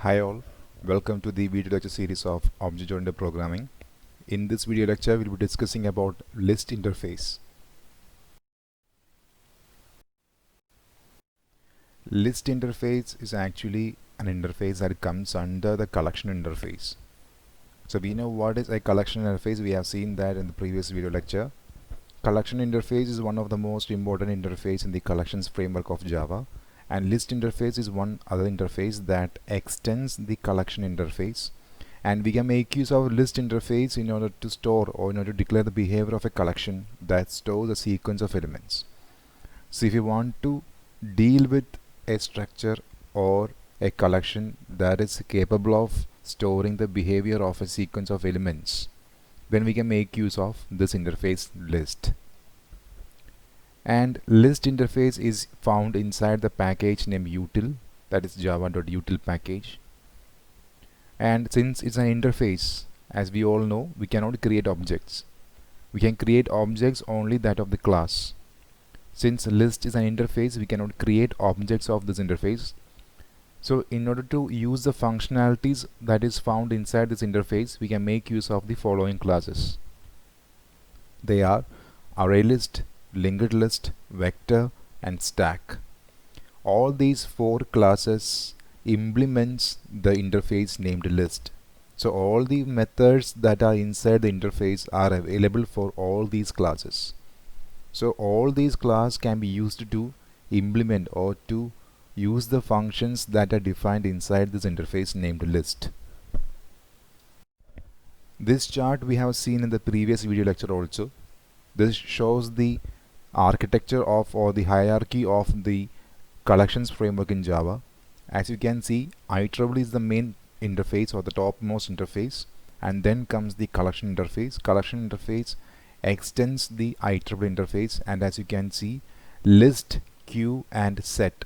Hi all, welcome to the video lecture series of object-oriented programming. In this video lecture, we'll be discussing about list interface. List interface is actually an interface that comes under the collection interface. So we know what is a collection interface. We have seen that in the previous video lecture. Collection interface is one of the most important interface in the collections framework of Java, and list interface is one other interface that extends the collection interface, and we can make use of list interface in order to store or in order to declare the behavior of a collection that stores a sequence of elements. So if you want to deal with a structure or a collection that is capable of storing the behavior of a sequence of elements, then we can make use of this interface list. And list interface is found inside the package named util, that is java.util package. And since it's an interface, as we all know, we cannot create objects. We can create objects only that of the class. Since list is an interface, we cannot create objects of this interface. So in order to use the functionalities that is found inside this interface, we can make use of the following classes. They are ArrayList, linked list, vector, and stack. All these four classes implements the interface named list. So all the methods that are inside the interface are available for all these classes. So all these classes can be used to implement or to use the functions that are defined inside this interface named list. This chart we have seen in the previous video lecture also. This shows the architecture of or the hierarchy of the collections framework in Java. As you can see, IEEE is the main interface or the topmost interface, and then comes the collection interface. Collection interface extends the IEEE interface, and as you can see, list, queue, and set.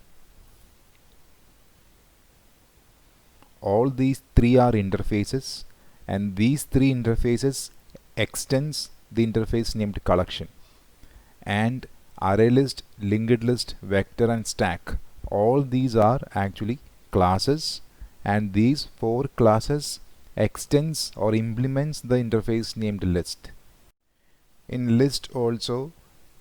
All these three are interfaces, and these three interfaces extends the interface named collection. And ArrayList, linked list, vector, and stack, all these are actually classes, and these four classes extends or implements the interface named list. In list also,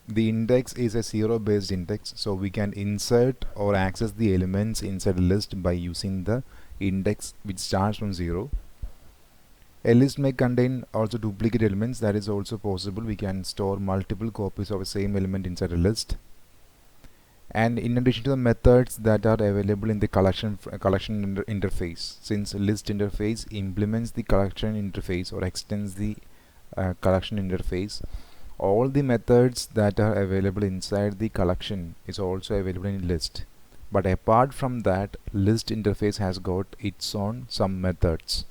the index is a zero based index, so we can insert or access the elements inside a list by using the index which starts from 0. A list may contain also duplicate elements. That is also possible. We can store multiple copies of the same element inside a list. And in addition to the methods that are available in the collection interface, since list interface implements the collection interface or extends the collection interface, all the methods that are available inside the collection is also available in list. But apart from that, list interface has got its own some methods.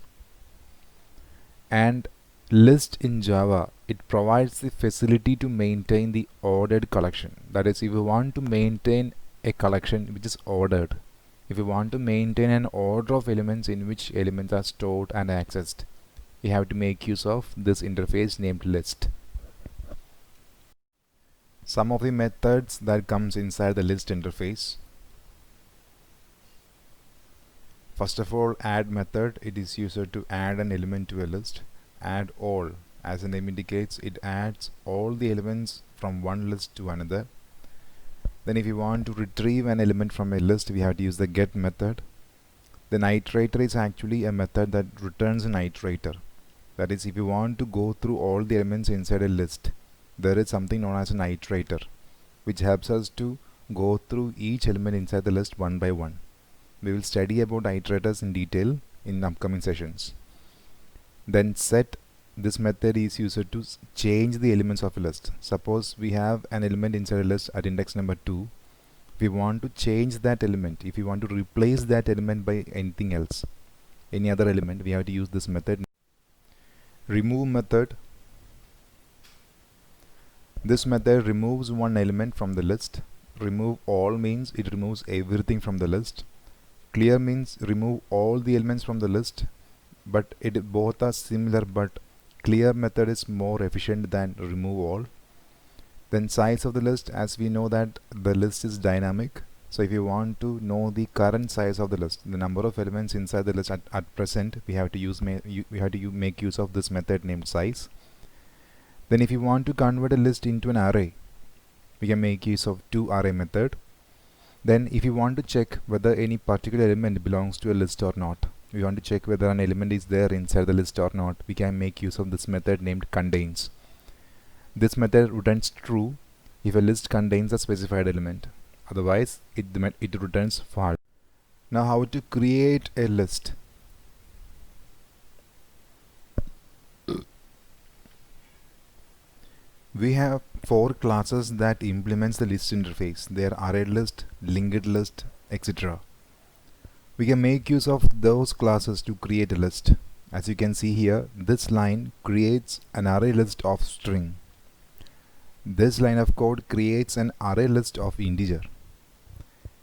And list in Java, it provides the facility to maintain the ordered collection. That is, if you want to maintain a collection which is ordered, if you want to maintain an order of elements in which elements are stored and accessed, you have to make use of this interface named list. Some of the methods that comes inside the list interface. First of all, add method. It is used to add an element to a list. Add all, as the name indicates, it adds all the elements from one list to another. Then if you want to retrieve an element from a list, we have to use the get method. Then iterator is actually a method that returns an iterator. That is, if you want to go through all the elements inside a list, there is something known as an iterator, which helps us to go through each element inside the list one by one. We will study about iterators in detail in upcoming sessions. Then set, this method is used to change the elements of a list. Suppose we have an element inside a list at index number 2. If we want to change that element, if we want to replace that element by anything else, any other element, we have to use this method. Remove method. This method removes one element from the list. Remove all means it removes everything from the list. Clear means remove all the elements from the list, but both are similar, but clear method is more efficient than remove all. Then size of the list, as we know that the list is dynamic, So if you want to know the current size of the list, the number of elements inside the list at present, we have to make use of this method named size. Then if you want to convert a list into an array, we can make use of toArray method. Then if you want to check whether any particular element belongs to a list or not, we want to check whether an element is there inside the list or not, we can make use of this method named contains. This method returns true if a list contains a specified element. Otherwise, it returns false. Now, how to create a list? We have 4 classes that implements the list interface. They are array list, linked list, etc. We can make use of those classes to create a list. As you can see here, this line creates an array list of string. This line of code creates an array list of integer.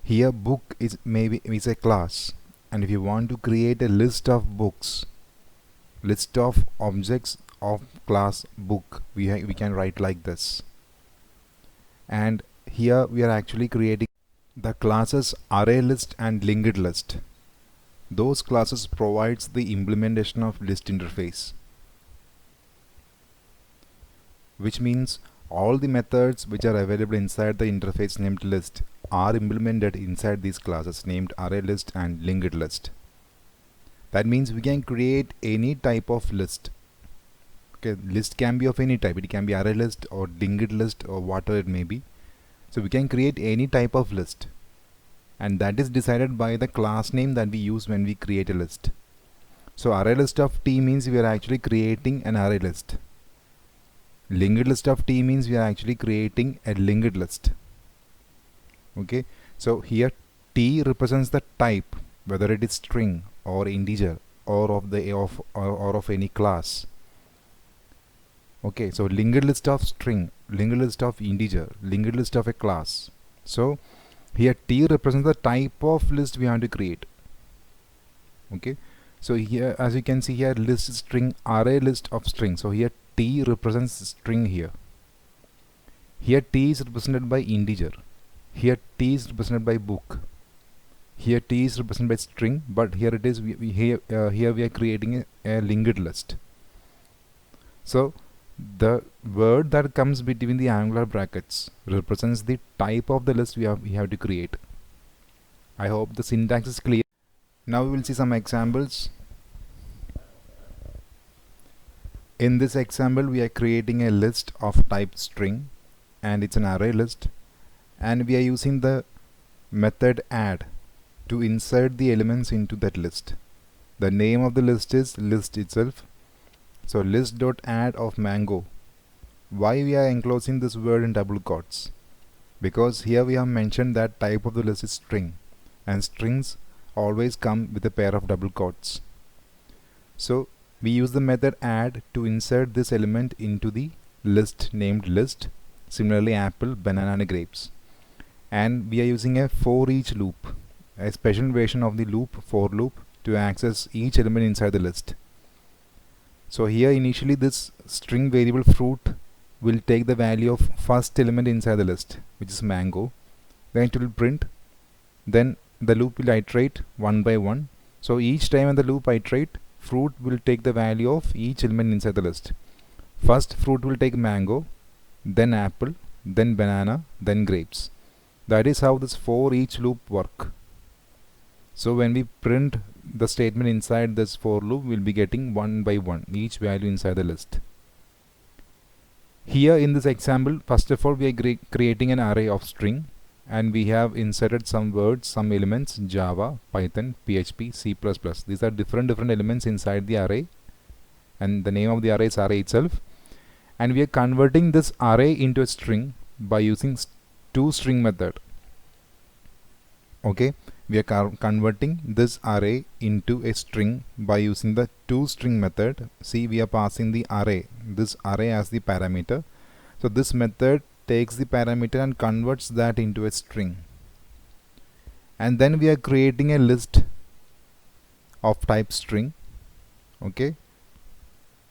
Here book is a class, and if you want to create a list of books, list of objects of class book, we can write like this. And here we are actually creating the classes array list and linked list. Those classes provides the implementation of list interface, which means all the methods which are available inside the interface named list are implemented inside these classes named array list and linked list. That means we can create any type of list. Okay, list can be of any type. It can be array list or linked list or whatever it may be. So we can create any type of list, and that is decided by the class name that we use when we create a list. So array list of T means we are actually creating an array list. Linked list of T means we are actually creating a linked list. Okay, so here T represents the type, whether it is string or integer or of any class. Okay, so linked list of string, linked list of integer, linked list of a class. So here T represents the type of list we want to create. Okay, so here as you can see here, list string, array list of string. So here T represents string here. Here T is represented by integer. Here T is represented by book. Here T is represented by string, but here it is here we are creating a linked list. So the word that comes between the angular brackets represents the type of the list we have to create. I hope the syntax is clear. Now we will see some examples. In this example, we are creating a list of type string, and it's an array list, and we are using the method add to insert the elements into that list. The name of the list is list itself. So list.add of mango. Why we are enclosing this word in double quotes? Because here we have mentioned that type of the list is string, and strings always come with a pair of double quotes. So we use the method add to insert this element into the list named list. Similarly, apple, banana and grapes. And we are using a for each loop, a special version of the loop, for loop, to access each element inside the list. So here initially this string variable fruit will take the value of first element inside the list, which is mango. Then it will print. Then the loop will iterate one by one. So each time when the loop iterate, fruit will take the value of each element inside the list. First fruit will take mango, then apple, then banana, then grapes. That is how this for each loop work. So when we print the statement inside this for loop, we'll be getting one by one each value inside the list. Here in this example, first of all we are creating an array of string, and we have inserted some words, some elements, Java, Python, PHP, C++. These are different elements inside the array, and the name of the array is array itself. And we are converting this array into a string by using toString method. Okay, we are converting this array into a string by using the toString method. See, we are passing the array, this array as the parameter. So this method takes the parameter and converts that into a string. And then we are creating a list of type string. Okay,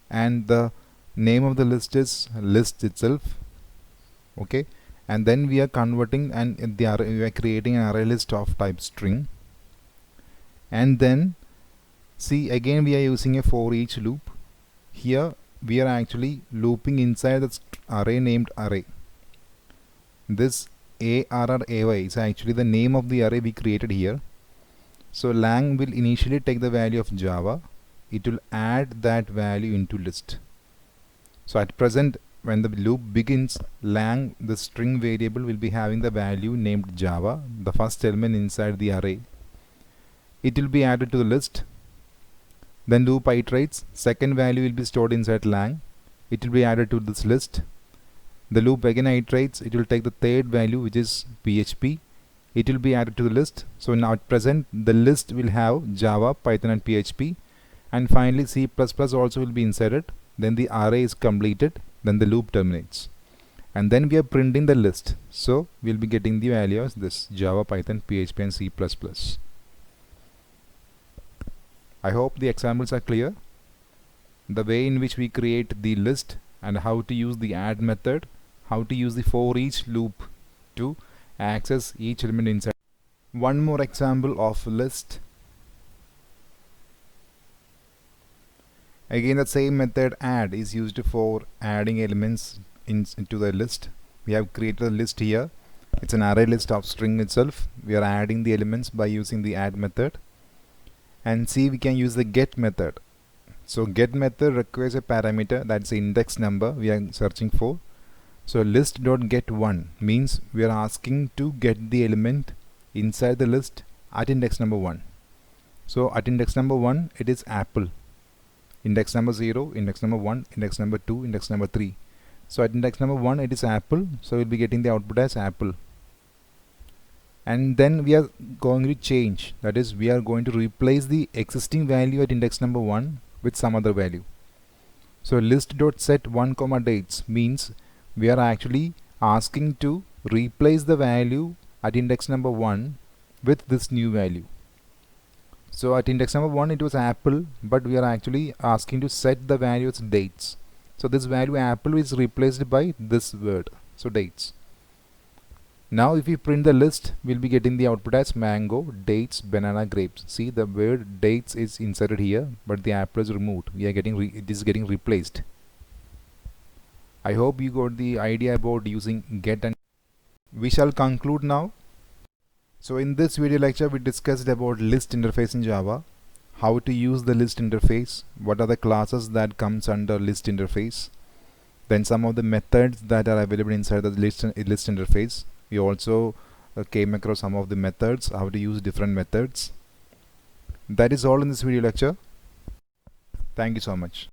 and the name of the list is list itself. Okay, and then we are converting and we are creating an array list of type string. And then see, again we are using a for each loop. Here we are actually looping inside the array named array. This array is actually the name of the array we created here. So lang will initially take the value of Java. It will add that value into list. So at present, when the loop begins, lang, the string variable, will be having the value named Java, the first element inside the array. It will be added to the list. Then loop iterates, second value will be stored inside lang. It will be added to this list. The loop again iterates, it will take the third value, which is PHP. It will be added to the list. So now at present the list will have Java, Python and PHP, and finally C++ also will be inserted. Then the array is completed, then the loop terminates, and then we are printing the list. So we'll be getting the value as this: Java, Python, PHP and C++. I hope the examples are clear. The way in which we create the list and how to use the add method, how to use the for each loop to access each element inside. One more example of list. Again, the same method add is used for adding elements into the list. We have created a list here. It's an array list of string itself. We are adding the elements by using the add method. And see, we can use the get method. So get method requires a parameter, that's the index number we are searching for. So list.get1 means we are asking to get the element inside the list at index number 1. So at index number 1 it is apple. Index number 0, index number 1, index number 2, index number 3. So at index number 1 it is apple, so we'll be getting the output as apple. And then we are going to change, that is we are going to replace the existing value at index number 1 with some other value. So list.set1, dates means we are actually asking to replace the value at index number 1 with this new value. So at index number 1 it was apple, but we are actually asking to set the value as dates. So this value apple is replaced by this word, so dates. Now if we print the list, we'll be getting the output as mango, dates, banana, grapes. See, the word dates is inserted here, but the apple is removed. We are getting it is getting replaced. I hope you got the idea about using get, and we shall conclude now. So in this video lecture we discussed about list interface in Java, how to use the list interface, what are the classes that comes under list interface, then some of the methods that are available inside the list interface. We also came across some of the methods, how to use different methods. That is all in this video lecture. Thank you so much.